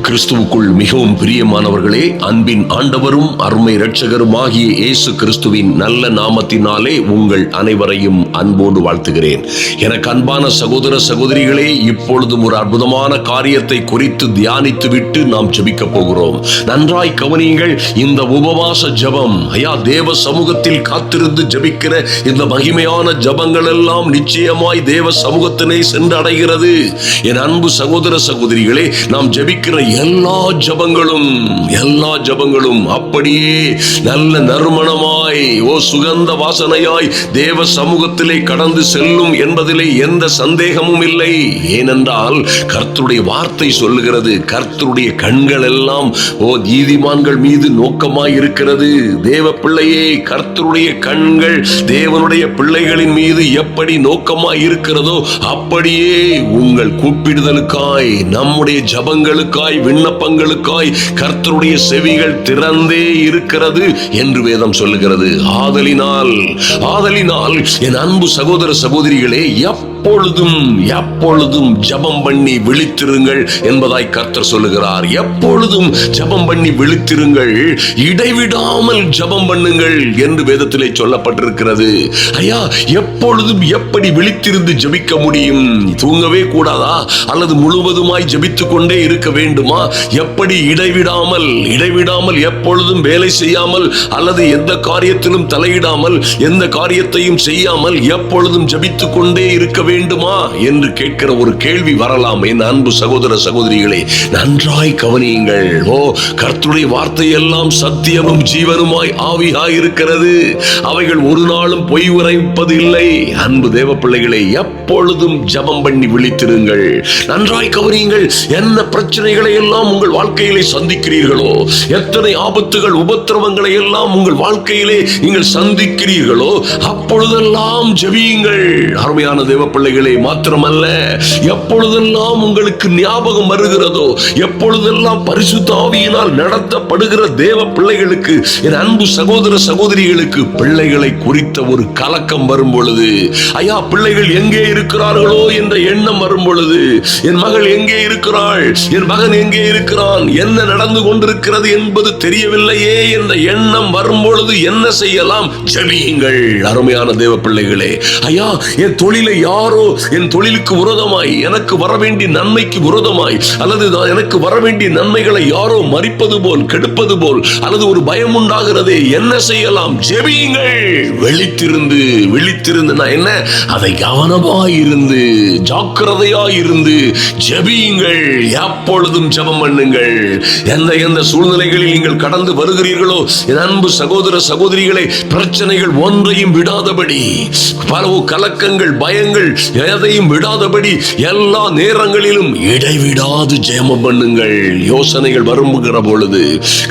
கிறிஸ்துவுக்குள் மிகவும் பிரியமானவர்களே, அன்பின் ஆண்டவரும் அருமை இரட்சகரும் ஆகிய இயேசு கிறிஸ்துவின் நல்ல நாமத்தினாலே உங்கள் அனைவரையும் அன்போடு வாழ்த்துகிறேன். எனக்கு அன்பான சகோதர சகோதரிகளே, இப்பொழுதும் ஒரு அற்புதமான காரியத்தை குறித்து தியானித்து விட்டு நாம் ஜெபிக்க போகிறோம். நன்றாய் கவனியுங்கள். இந்த உபவாச ஜெபம், தேவ சமூகத்தில் காத்திருந்து ஜெபிக்கிற இந்த மகிமையான ஜெபங்கள் எல்லாம் நிச்சயமாய் தேவ சமூகத்தினை சென்றடைகிறது. என் அன்பு சகோதர சகோதரிகளே, நாம் ஜெபிக்கிற எல்லா ஜெபங்களும் அப்படியே நல்ல நறுமணமாய் சுகந்த வாசனையாய் தேவ சமூகத்திலே கடந்து செல்லும் என்பதிலே எந்த சந்தேகமும் இல்லை. ஏனென்றால் கர்த்தருடைய வார்த்தை சொல்லுகிறது, கர்த்தருடைய கண்கள் எல்லாம் நீதிமான்கள் மீது நோக்கமாய் இருக்கிறது. தேவ பிள்ளையே, கர்த்தருடைய கண்கள் தேவனுடைய பிள்ளைகளின் மீது எப்படி நோக்கமாய் இருக்கிறதோ அப்படியே உங்கள் கூப்பிடுதலுக்காய், நம்முடைய ஜபங்களுக்காய், விண்ணப்பங்களுக்காய் கர்த்தருடைய செவிகள் திறந்தே இருக்கிறது என்று வேதம் சொல்லுகிறது. ஆதலினால் என் அன்பு சகோதர சகோதரிகளே, எப்பொழுதும் ஜெபம் பண்ணி விழித்திருங்கள் என்பதாய் கர்த்தர் சொல்லுகிறார். எப்பொழுதும் ஜெபம் பண்ணி விழித்திருங்கள், இடைவிடாமல் ஜெபம் பண்ணுங்கள் என்று வேதத்திலே சொல்லப்பட்டிருக்கிறது. எப்பொழுதும் எப்படி விழித்திருந்து ஜெபிக்க முடியும்? தூங்கவே கூடாதா? அல்லது முழுவதுமாய் ஜெபித்துக் கொண்டே இருக்க வேண்டுமா? எப்படி இடைவிடாமல் எப்பொழுதும் வேலை செய்யாமல் அல்லது எந்த காரியத்திலும் தலையிடாமல், எந்த காரியத்தையும் செய்யாமல் எப்பொழுதும் ஜெபித்துக் கொண்டே இருக்க வேண்டுமா என்று கேட்கிற ஒரு கேள்வி வரலாம். என் அன்பு சகோதர சகோதரிகளே, நன்றாய் கவனியுங்கள். கர்த்தருடைய வார்த்தை எல்லாம் சத்தியமும் ஜீவனுமாய் ஆவியாய் இருக்கிறது. அவைகள் ஒரு நாளும் பொய் உரைப்பது இல்லை. அன்பு தேவ பிள்ளைகளே, எப்பொழுதும் ஜெபம் பண்ணி விழித்திருங்கள். நன்றாய் கவனியுங்கள். என்ன பிரச்சனைகளை எல்லாம் உங்கள் வாழ்க்கையிலே சந்திக்கிறீர்களோ, எத்தனை ஆபத்துகள் உபத்திரவங்களை எல்லாம் உங்கள் வாழ்க்கையிலே நீங்கள் சந்திக்கிறீர்களோ, அப்பொழுதெல்லாம் ஜெபியுங்கள். அருமையான தேவ பிள்ளைகளே, மாத்திரமல்ல, எப்பொழுதெல்லாம் உங்களுக்கு ஞாபகம் வருகிறதோ, எப்பொழுதெல்லாம் பரிசுத்த ஆவியினால் நடத்தப்படுகிற தேவ பிள்ளைகளுக்கு, என் அன்பு சகோதர சகோதரிகளுக்கு பிள்ளைகளை குறித்த ஒரு கலக்கம் வரும் பொழுது, பிள்ளைகள் எங்கே இருக்கிறார்களோ என்ற எண்ணம் வரும் பொழுது, என் மகள் எங்கே இருக்கிறாள், என் மகன் எங்கே இருக்கிறான், என்ன நடந்து கொண்டிருக்கிறது என்பது தெரியவில்லையே என்ற எண்ணம் வரும் பொழுது என்ன செய்யலாம்? ஜெபியுங்கள். அருமையான தேவ பிள்ளைகளே, என் தொழிலை யாரோ, என் தொழிலுக்கு விரோதமாய், எனக்கு வர வேண்டிய நன்மைக்கு விரோதமாய், அல்லது எனக்கு வர வேண்டிய நன்மைகளை யாரோ மறிப்பது போல், கெடுப்பது போல், அல்லது ஒரு பயம் உண்டாகிறதே, என்ன செய்யலாம்? ஜெபியுங்கள். விழித்திருந்து என்ன? அதை கவனமாயிருந்து, ஜாக்கிரதையாயிருந்து ஜெபியுங்கள். எப்பொழுதும் ஜெபம் பண்ணுங்கள். எந்த சூழ்நிலைகளில் நீங்கள் கடந்து வருகிறீர்களோ, என் அன்பு சகோதர சகோதரிகளை, பிரச்சனைகள் ஒன்றையும் விடாதபடி, பல கலக்கங்கள், பயங்கள் எதையும் விடாதபடி எல்லா நேரங்களிலும் இடைவிடாது ஜெபம் பண்ணுங்கள். யோசனைகள் வருகிற பொழுது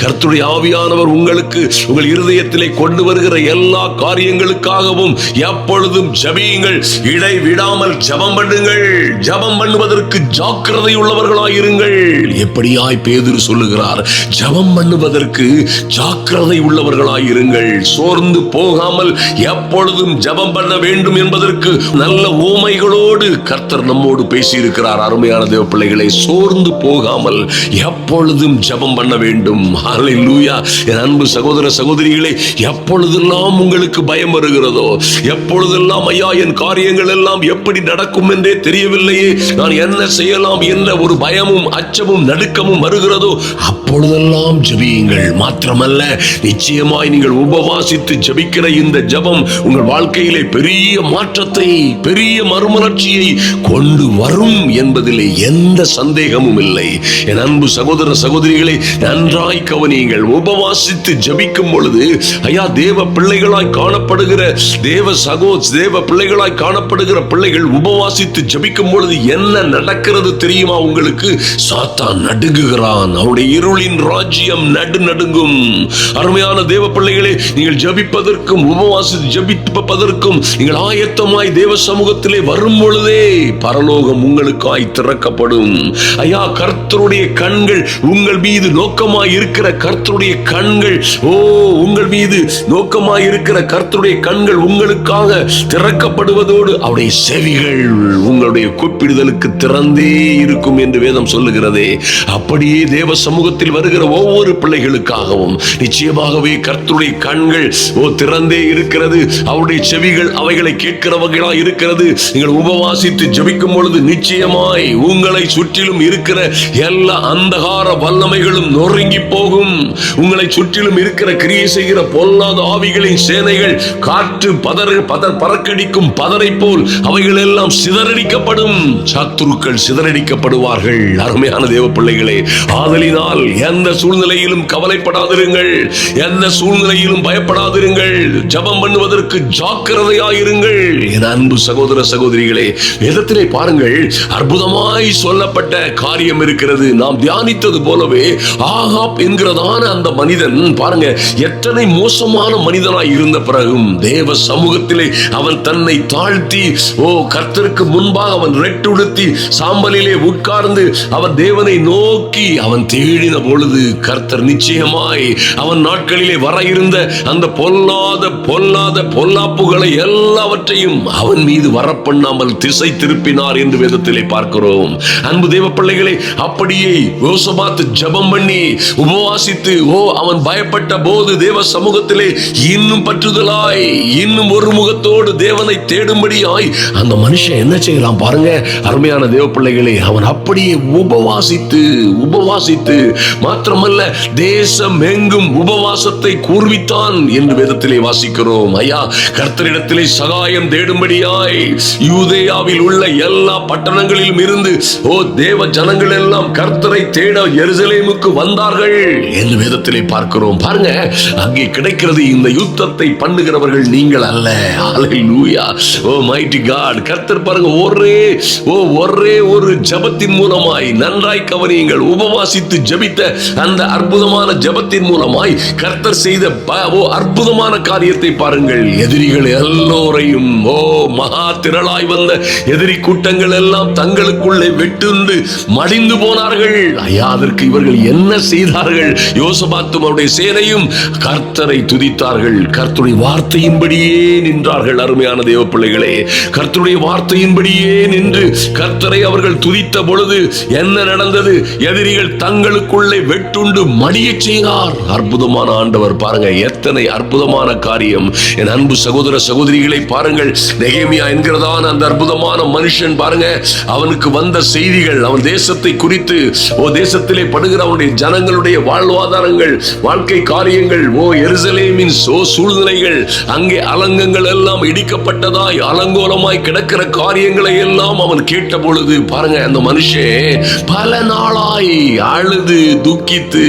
கர்த்தருடைய ஆவியானவர் உங்களுக்கு உங்கள் இருதயத்திலே கொண்டு வருகிற எல்லா காரியங்களுக்காகவும் எப்பொழுதும் ஜெபியுங்கள். இடைவிடாமல் ஜெபம் பண்ணுங்கள். ஜெபம் பண்ணுவதற்கு ஜாக்கிரதை உள்ளவர்களாயிருங்கள். எப்படியாய் பேதுரு சொல்லுகிறார், ஜெபம் பண்ணுவதற்கு ஜாக்கிரதை உள்ளவர்களாயிருங்கள். சோர்ந்து போகாமல் எப்பொழுதும் ஜெபம் பண்ண வேண்டும் என்பதற்கு நல்ல ஊமைகளோடு கர்த்தர் நம்மோடு பேசியிருக்கிறார். அருமையான தேவ பிள்ளைகளை, சோர்ந்து போகாமல் எப்பொழுதும் ஜெபம் பண்ண வேண்டும். ஹல்லேலூயா. என் அன்பு சகோதர சகோதரிகளே, எப்பொழுதெல்லாம் உங்களுக்கு பயம் வருகிறதோ, எப்பொழுதெல்லாம் என் காரியங்கள் எல்லாம் எப்படி நடக்கும் என்றே தெரியவில்லையே, நான் என்ன செய்யலாம் என்ற ஒரு பயமும் அச்சமும் நடுக்கமும் வருகிறதோ, அப்பொழுதெல்லாம் ஜெபியுங்கள். மாத்திரமல்ல, நிச்சயமாய் நீங்கள் உபவாசித்து ஜெபிக்கிற இந்த ஜெபம் உங்கள் வாழ்க்கையிலே பெரிய மாற்றத்தை, பெரிய மறுமலர்ச்சியை கொண்டு வரும் என்பதிலே எந்த சந்தேகமும் இல்லை. என் அன்பு சகோதர சகோதரிகளை, நன்றாய் கவனியுங்கள். உபவாசித்து ஜெபிக்கும் பொழுது தேவ பிள்ளைகளாய் காணப்படுகிற தேவ பிள்ளைகளாய் காணப்படுகிற பிள்ளைகள் உபவாசித்து ஜெபிக்கும் பொழுது என்ன நடக்கிறது தெரியுமா உங்களுக்கு? சாத்தான் நடுங்குகிறான். அவருடைய இருளை கடவுளின் ராஜ்யம் நடுநடுங்கும். அருமையான தேவ பிள்ளைகளே, நீங்கள் ஜபிப்பதற்கும் உபவாசித்து ஜபிப்பதற்கும் நீங்கள் ஆயத்தமாய் தேவ சமூகத்திலே வரும் பொழுதே பரலோகம் உங்களுக்காய் திறக்கப்படும். ஐயா, கர்த்தருடைய கண்கள் உங்கள் மீது நோக்கமாய் இருக்கிற கர்த்தருடைய கண்கள், உங்கள் மீது நோக்கமாய் இருக்கிற கர்த்தருடைய கண்கள் உங்களுக்காக திறக்கப்படுவதோடு அவருடைய செவிகள் உங்களுடைய கூப்பிடுதலுக்கு திறந்தே இருக்கும் என்று வேதம் சொல்லுகிறதே. அப்படியே தேவ சமூகத்தில் வருகிற ஒவ்வொரு பிள்ளைகளுக்காகவும் நிச்சயமாகவே கர்த்தருடைய கண்கள் திறந்தே இருக்கிறது. அவருடைய செவிகள் அவைகளை கேட்கிறவர்களா இருக்கிறது. நீங்கள் உபவாசித்து ஜெபிக்கும் பொழுது நிச்சயமாய் உங்களை சுற்றிலும் இருக்கிற எல்லா அந்தகார வல்லமைகளும் நொறுங்கி போகும். உங்களை சுற்றிலும் இருக்கிற கிரியை செய்கிற பொல்லாத ஆவிகளின் சேனைகள் காற்று பறக்கடிக்கும் பதரை போல் அவைகள் எல்லாம் சிதறடிக்கப்படும். சத்துருக்கள் சிதறடிக்கப்படுவார்கள். அருமையான தேவ பிள்ளைகளே, ஆதலினால் எந்த சூழ்நிலையிலும் கவலைப்படாதிருங்கள், எந்த சூழ்நிலையிலும் பயப்படாதிருங்கள். ஜெபம் பண்ணுவதற்கு ஜாக்கிரதையாயிருங்கள். என் அன்பு சகோதர சகோதரிகளே, வேதத்திலே பாருங்கள், அற்புதமாய் சொல்லப்பட்ட காரியம் இருக்கிறது. நாம் தியானித்தது போலவே ஆகாப் என்கிறதான அந்த மனிதன் பாருங்க, எத்தனை மோசமான மனிதனாய் இருந்த பிறகும் தேவ சமூகத்திலே அவன் தன்னை தாழ்த்தி கர்த்தருக்கு முன்பாக அவன் ரெட்டுடுத்தி சாம்பலிலே உட்கார்ந்து அவன் தேவனை நோக்கி அவன் தேடின பொழுது கர்த்தர் நிச்சயமாய் அவன் நாட்களிலே வர இருந்த அந்த பொல்லாத பொல்லாப்புகளை எல்லாவற்றையும் அவன் மீது வரப்பண்ணாமல் திசை திருப்பினார் என்று வேதத்திலே பார்க்கிறோம். அன்பு தேவ பிள்ளைகளை, அப்படியே யோசபாத் ஜெபம் பண்ணி உபவாசித்து அவன் பயப்பட்ட போது தேவ சமூகத்திலே இன்னும் பற்றுதலாய் இன்னும் ஒரு முகத்தோடு தேவனை தேடும்படியாய் அந்த மனுஷன் என்ன செய்யலாம் பாருங்க. அருமையான தேவ பிள்ளைகளே, அவன் அப்படியே உபவாசித்து மாத்திரமல்ல தேசம் எங்கும் உபவாசத்தை கூர்வித்தான் என்று வேதத்திலே வாசிக்கிறோம். ஐயா, கர்த்தரிடத்திலே சகாயம் தேடும்படியாய் யூதேயாவில் உள்ள எல்லா பட்டணங்களிலும் இருந்து தேவ ஜனங்கள் எல்லாம் கர்த்தரை தேட எருசலேமுக்கு வந்தார்கள் என்று வேதத்திலே பார்க்கிறோம். பாருங்க, அங்கே கிடைக்கிறது, இந்த யுத்தத்தை பண்ணுகிறவர்கள் நீங்கள் அல்ல. ஹல்லேலூயா. Mighty God. கர்த்தர் பாருங்க, ஒரே ஒரு ஜெபத்தின் மூலமாய், நன்றாய் கவனியுங்கள், உபவாசித்து ஜெபித்த அந்த அற்புதமான ஜெபத்தின் மூலமாய் கர்த்தர் செய்த அற்புதமான காரியத்தை பாருங்கள். எதிரிகள் எல்லோரையும் மகா திரளாய் வந்த எதிரி கூட்டங்கள் எல்லாம் தங்களுக்குள்ளே வெட்டுண்டு மடிந்து போனார்கள். ஐயா, அதற்கு இவர்கள் என்ன செய்தார்கள்? யோசபாத்தும் அவருடைய சேனையும் கர்த்தரை துதித்தார்கள், கர்த்தருடைய வார்த்தையின்படியே நின்றார்கள். அருமையான தேவ பிள்ளைகளே, கர்த்தருடைய வார்த்தையின்படியே நின்று கர்த்தரை அவர்கள் துதித்த பொழுது என்ன நடந்தது? எதிரிகள் தங்களுக்குள்ளே வெட்டுண்டு மடிய செய்தார். அற்புதமான ஆண்டவர் பாருங்க, எத்தனை அற்புதமான காரியம். என் அன்பு சகோதர சகோதரிகளை பாருங்கள், நெகேமியா என்கிறதான அந்த அற்புதமான மனுஷன் பாருங்க, அவனுக்கு வந்த செய்திகள், அவன் தேசத்தை குறித்து, தேசத்திலே படுகிற அவனுடைய ஜனங்களுடைய வாழ்வாதாரங்கள், வாழ்க்கை காரியங்கள், எருசலேமின் சூழ்நிலைகள், அங்கே அலங்கங்கள் எல்லாம் இடிக்கப்பட்டதாய் அலங்கோலமாய் கிடக்கிற காரியங்களை எல்லாம் அவன் கேட்ட பொழுது பாருங்க, அந்த மனுஷன் பல நாளாய் அழுது துக்கித்து,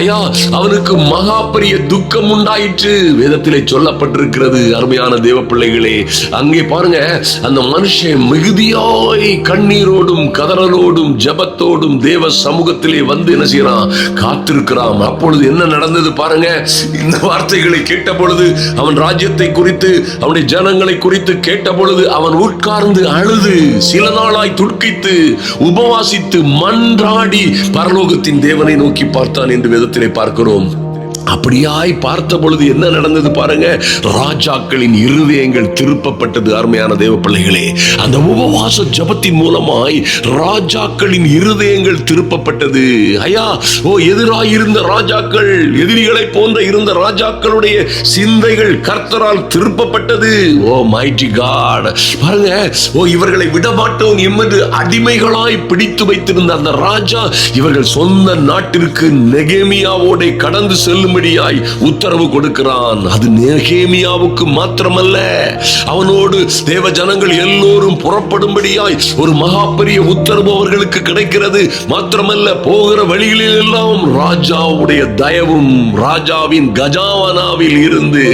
ஐயா, அவனுக்கு மகா பெரிய துக்கம் உண்டாயிற்று. வேதத்திலே சொல்லப்பட்டிருக்கிறது. அருமையான தேவ பிள்ளைகளே, அங்கே பாருங்க, அந்த மனுஷன் மிகுதியாய் கண்ணீரோடும் கதறலோடும் ஜெபத்தோடும் தேவ சமூகத்திலே வந்து என்ன செய்யறான்? காத்திருக்கிறான். அப்பொழுது என்ன நடந்தது பாருங்க. இந்த வார்த்தைகளை கேட்ட பொழுது, அவன் ராஜ்யத்தை குறித்து, அவனுடைய ஜனங்களை குறித்து கேட்ட பொழுது, அவன் உட்கார்ந்து அழுது சில நாளாய் துக்கித்து உபவாசித்து மன்றாடி பரலோகத்தின் தேவனை நோக்கி பார்த்தான் என்று வேதத்திலே பார்க்கிறோம். அப்படியாய் பார்த்த பொழுது என்ன நடந்தது பாருங்க. ராஜாக்களின் இருதயங்கள் திருப்பப்பட்டது. அருமையான தேவ பிள்ளைகளே, அந்த உபவாச ஜெபத்தின் மூலமாய் ராஜாக்களின் இருதயங்கள் திருப்பப்பட்டது. ஐயா, எதிராயிருந்த ராஜாக்கள், எதிரிகளை போன்ற இருந்த ராஜாக்களுடைய சிந்தைகள் கர்த்தரால் திருப்பப்பட்டது. Mighty God. பாருங்க, இவர்களை விடமாட்டோம் என்று அடிமைகளாய் பிடித்து வைத்திருந்த அந்த ராஜா இவர்கள் சொந்த நாட்டிற்கு நெகேமியாவோட கடந்து செல்லும் புறப்படும்படியாய் உத்தரவு கொடுக்கிறான். அது நெகேமியாவுக்கு மாத்திரமல்ல, அவனோடு தேவ ஜனங்கள் எல்லோரும் புறப்படும்படியாய் ஒரு மகா பெரிய உத்தரவு அவர்களுக்கு கிடைக்கிறது. மாத்திரமல்ல, போகிற வழிகளில் எல்லாம் ராஜாவுடைய தயவும் ராஜாவின் கஜாவனாவில் இருந்து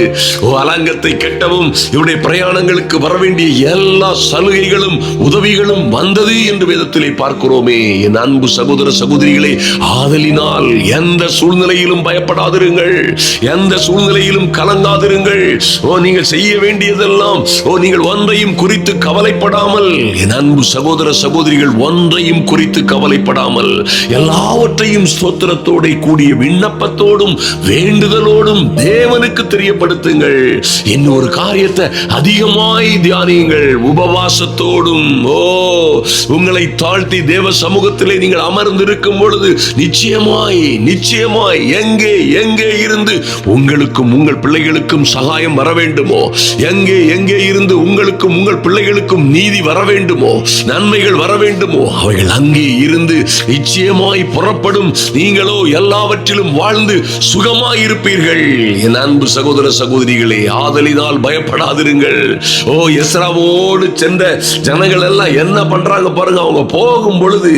அலங்கத்தை கட்டவும் இவருடைய பிரயாணங்களுக்கு வர வேண்டிய எல்லா சலுகைகளும் உதவிகளும் வந்தது என்று வேதத்திலே பார்க்கிறோமே. என் அன்பு சகோதர சகோதரிகளே, ஆதலினால் எந்த சூழ்நிலையிலும் பயப்படாதிருங்கள், எந்த சூழ்நிலையிலும் கலங்காதிருங்கள். நீங்கள் செய்ய வேண்டியதெல்லாம், நீங்கள் ஒன்றையும் குறித்து கவலைப்படாமல், என் அன்பு சகோதர சகோதரிகள், ஒன்றையும் குறித்து கவலைப்படாமல் எல்லாவற்றையும் ஸ்தோத்திரத்தோட கூடிய விண்ணப்பத்தோடும் வேண்டுதலோடும் தேவனுக்கு தெரியப்படுத்துங்கள். இன்னொரு காரியத்தை அதிகமாய் தியானியுங்கள், உபவாசத்தோடும். உங்களை தாழ்த்தி தேவ சமூகத்திலே நீங்கள் அமர்ந்திருக்கும் பொழுது நிச்சயமாய் எங்கே இருந்து உங்களுக்கும் உங்கள் பிள்ளைகளுக்கும் சகாயம் வர வேண்டுமோ, எங்கே இருந்து உங்களுக்கும் உங்கள் பிள்ளைகளுக்கும் நீதி வர வேண்டுமோ, நன்மைகள் வர வேண்டுமோ, அவைகள் அங்கே இருந்து நிச்சயமாய் புறப்படும். நீங்களோ எல்லாவற்றிலும் வாழ்ந்து சுகமாயிருப்பீர்கள். என் அன்பு சகோதர சகோதரிகளே, ஆதலினால் பயப்படாதிருங்கள். எஸ்ராவோடு சென்ற ஜனங்கள் எல்லாம் என்ன பண்றாங்க பாருங்க. அவங்க போகும் பொழுது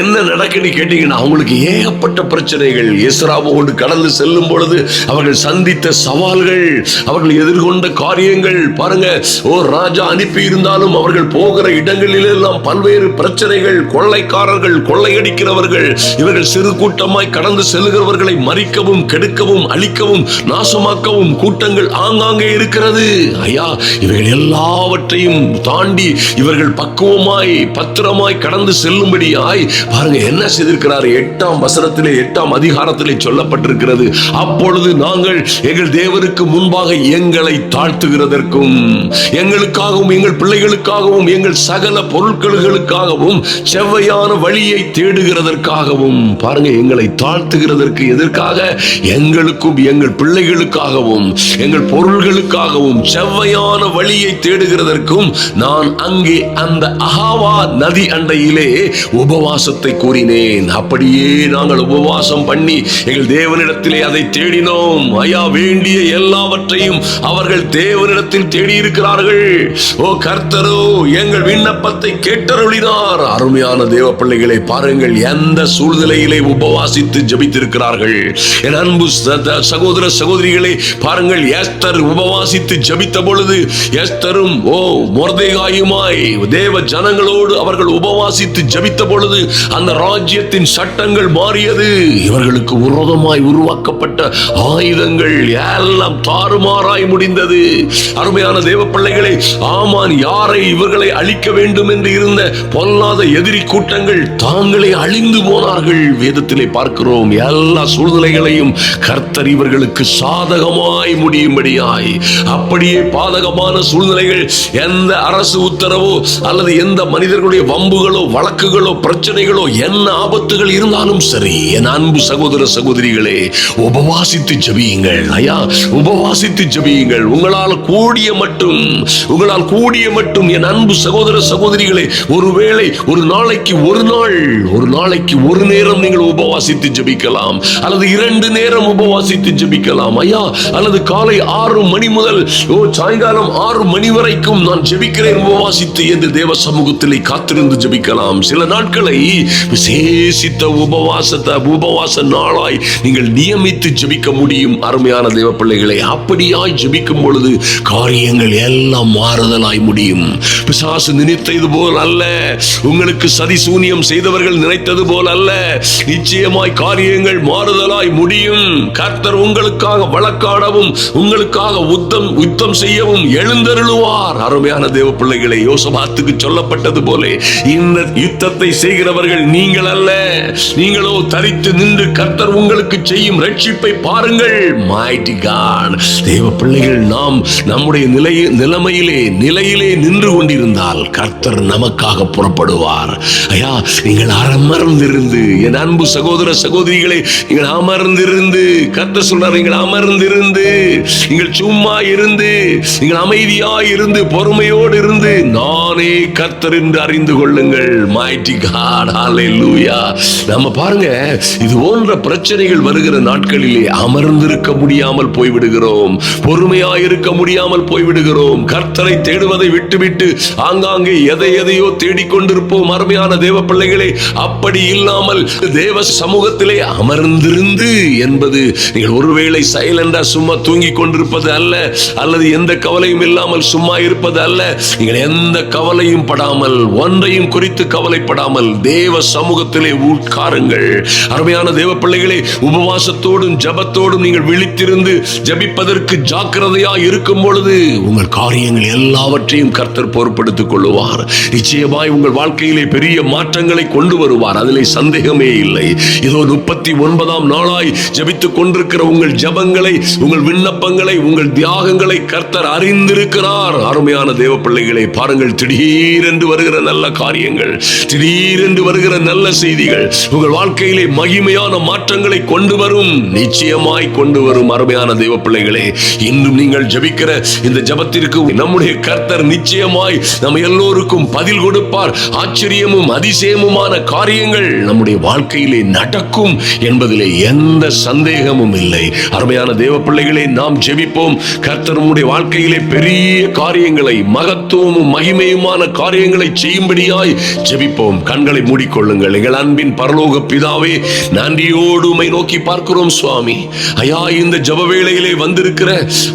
என்ன நடக்குன்னு கேட்டீங்கன்னா, அவங்களுக்கு ஏகப்பட்ட பிரச்சனைகள். எஸ்ராவோடு கடந்து செல்லும் பொழுது அவர்கள் சந்தித்த சவால்கள், அவர்கள் எதிர்கொண்ட காரியங்கள் பாருங்க. ராஜா அனுப்பி இருந்தாலும் அவர்கள் போகிற இடங்களில் எல்லாம் பல்வேறு பிரச்சனைகள், கொள்ளைக்காரர்கள், கொள்ளையடிக்கிறவர்கள், இவர்கள் சிறு கூட்டமாய் கடந்து செல்கிறவர்களை மறிக்கவும் கெடுக்கவும் அழிக்கவும் நாசமாக்கவும் கூட்டங்கள் ஆங்காங்கே இருக்கிறது. ஐயா, இவைகள் எல்லாவற்றையும் தாண்டி இவர்கள் பக்குவமாய் பத்திரமாய் கடந்து செல்லும்படியாய் பாருங்க என்ன செய்திருக்கிறார். 8ஆம் வசனத்திலே 8ஆம் அதிகாரத்திலே சொல்லப்பட்டிருக்கிறது, அப்பொழுது நாங்கள் எங்கள் தேவனுக்கு முன்பாக எங்களை தாழ்த்துகிறதற்கும், எங்களுக்காகவும் எங்கள் பிள்ளைகளுக்காகவும் எங்கள் சகல பொருட்களுக்காகவும் செவ்வையான வழியை தேடுகிறதற்காகவும், பாருங்க எங்களை தாழ்த்துகிறதற்கு எதற்காக? எங்களுக்கும் எங்கள் பிள்ளைகளுக்காகவும் எங்கள் பொருள்களுக்காகவும் செவ்வையான வழியை தேடுகிறதற்கும் நான் அங்கே அந்த அகாவா நதி அண்டையிலே உபவாசத்தை கூறினேன். அப்படியே நாங்கள் உபவாசம் பண்ணி எங்கள் தேவனிடத்திலே அதை தேடினோம். ஐயா, வேண்டிய எல்லாவற்றையும் அவர்கள் தேவனிடத்தில் தேடி இருக்கிறார்கள். கர்த்தரோ எங்கள் விண்ணப்பத்தை கேட்டருளினார். அருமையான தேவ பிள்ளைகளை பாருங்கள், எந்த சூழ்நிலையிலே உபவாசித்து ஜெபித்திருக்கிறார்கள். என் அன்பு சகோதர சகோதரிகளை பாருங்கள், எஸ்தர் உபவாசித்து ஜெபித்த பொழுது எஸ்தரும் மொர்தெகாயுமாய் தேவ ஜனங்களோடு அவர்கள் உபவாசித்து ஜெபித்த பொழுது அந்த ராஜ்யத்தின் சட்டங்கள் மாறியது. இவர்களுக்கு விரோதமாய் உருவாக்கப்பட்ட ஆயுதங்கள் எல்லாம் தாறுமாறாய் முடிந்தது. அருமையான தேவ பிள்ளைகளை, ஆமான் யாரை இவர்களை அழிக்க வேண்டும் என்று இருந்த பொல்லாத எதிரி கூட்டங்கள் தாங்களே அழிந்து போனார்கள். வேதத்திலே பார்க்கிறோம், எல்லா சூழ்நிலைகளையும் கர்த்தர் இவர்களுக்கு சாதகமாய் முடியும்படியாய், அப்படியே பாதகமான சூழ்நிலைகள், எந்த அரசு உத்தரவோ அல்லது எந்த மனிதர்களுடைய வம்புகளோ வழக்குகளோ பிரச்சனைகளோ என்ன ஆபத்துகள் இருந்தாலும் சரி, என் அன்பு சகோதர சகோதரிகளே, உபவாசித்து ஜெபியுங்கள். ஐயா, உபவாசித்து ஜெபியுங்கள். உங்களால் கூடிய மட்டும் என் அன்பு சகோதர சகோதரிகளே, ஒருவேளை ஒரு நாளைக்கு ஒரு நேரம் நீங்கள் உபவாசித்து ஜெபிக்கலாம், அல்லது 2 நேரம் உபவாசித்து ஜெபிக்கலாம். ஐயா, அல்லது காலை 6 மணி முதல் சாயங்காலம் 6 மணி வரைக்கும் நான் ஜெபிக்கிறேன் உபவாசித்து என்று தேவ சமூகத்திலே காத்திருந்து ஜெபிக்கலாம். சில நாட்களை விசேஷித்த உபவாச நாளாய் நீங்கள் நியமித்து ஜெபிக்க முடியும். அருமையான தேவ பிள்ளைகளை, அப்படியாய் ஜெபிக்கும் பொழுது காரியங்கள் எல்லாம் மாறுதலாய் முடியும். பிசாசு நினைத்தது போல் அல்ல, உங்களுக்கு சதி சூனியம் செய்தவர்கள் நினைத்தது போல் அல்ல, நிச்சயமாய் காரியங்கள் மாறுதலாய் முடியும். கர்த்தர் உங்களுக்காக வழக்காடவும் உங்களுக்காக யுத்தம் செய்யவும் எழுந்தருளுவார். அருமையான தேவ பிள்ளைகளை, யோசபாத்துக்கு சொல்லப்பட்டது போல இந்த யுத்தத்தை செய்கிறவர்கள் நீங்கள் அல்ல, நீங்களோ தரித்து நின்று கர்த்தர் உங்களுக்கு செய்யும் ரட்சிப்பை பாருங்கள். Mighty God, தேவ பிள்ளைகள், நாம் நம்முடைய நிலையிலே நின்று கொண்டிருந்தால் கர்த்தர் நமக்காக புறப்படுவார். ஐயா, நீங்கள் அமர்ந்திருந்து, என் அன்பு சகோதர சகோதரிகளை, நீங்கள் அமர்ந்திருந்து, கர்த்தர் சொல்றார், நீங்கள் அமர்ந்திருந்து, நீங்கள் சும்மா இருந்து, நீங்கள் அமைதியாய் இருந்து, பொறுமையோடு இருந்து, நானே கர்த்தர் என்று அறிந்து கொள்ளுங்கள். Mighty God, hallelujah. நம்ம பாருங்க, இது போன்ற பிரச்சனைகள் வருகிற நாட்கள் காரியங்களிலே அமர்ந்திருக்க முடியாமல் போய்விடுகிறோம், பொறுமையாயிருக்க முடியாமல் போய்விடுகிறோம். கர்த்தரை தேடுவதை விட்டுவிட்டு ஆங்காங்கே எதையோ தேடிக்கொண்டிருப்போம். அருமையான தேவ பிள்ளைகளே, அப்படி இல்லாமல் தேவ சமூகத்திலே அமர்ந்திருந்து என்பது நீங்கள் ஒருவேளை சைலண்டா சும்மா தூங்கி கொண்டிருப்பது அல்ல, அல்லது எந்த கவலையும் இல்லாமல் சும்மா இருப்பது அல்ல. நீங்கள் எந்த கவலையும் படாமல், ஒன்றையும் குறித்து கவலைப்படாமல் தேவ சமூகத்திலே உட்காருங்கள். அருமையான தேவ பிள்ளைகளே, உபவாசத்தோடும் ஜபத்தோடும் நீங்கள் விழித்திருந்து ஜபிப்பதற்கு ஜாக்கிரதையா இருக்கும் பொழுது உங்கள் காரியங்கள் எல்லாவற்றையும் கர்த்தர் பொறுப்படுத்திக் கொள்ளுவார். நிச்சயமாய் உங்கள் வாழ்க்கையிலே பெரிய மாற்றங்களை கொண்டு வருவார், அதிலே சந்தேகமே இல்லை. இதோ 39ஆம் நாளாய் ஜபித்துக் கொண்டிருக்கிற உங்கள் ஜபங்களை, உங்கள் விண்ணப்பங்களை, உங்கள் தியாகங்களை கர்த்தர் அறிந்திருக்கிறார். அருமையான தேவ பிள்ளைகளை பாருங்கள், திடீரென்று வருகிற நல்ல காரியங்கள், திடீரென்று வருகிற நல்ல செய்திகள் உங்கள் வாழ்க்கையிலே மகிமையான மாற்றங்களை கொண்டு வரும், நிச்சயமாய் கொண்டு வரும். அருமையான தேவ பிள்ளைகளே, இன்றும் நீங்கள் ஜபிக்கிற இந்த ஜபத்திற்கு நம்முடைய கர்த்தர் நிச்சயமாய் நம்ம எல்லோருக்கும் பதில் கொடுப்பார். ஆச்சரியமும் அதிசயமுமான காரியங்கள் நம்முடைய வாழ்க்கையிலே நடக்கும் என்பதிலே எந்த சந்தேகமும் இல்லை. அருமையான தேவ பிள்ளைகளே, நாம் ஜெபிப்போம். கர்த்தர் நம்முடைய வாழ்க்கையிலே பெரிய காரியங்களை, மகத்துவமும் மகிமையுமான காரியங்களை செய்யும்படியாய் ஜெபிப்போம். கண்களை மூடிக்கொள்ளுங்கள். எங்கள் அன்பின் பரலோக பிதாவே, நன்றியோடு உம்மை நோக்கி பார்க்கிறோம் சுவாமி. ஐயா, இந்த ஜெப வேளையிலே வந்திருக்கிற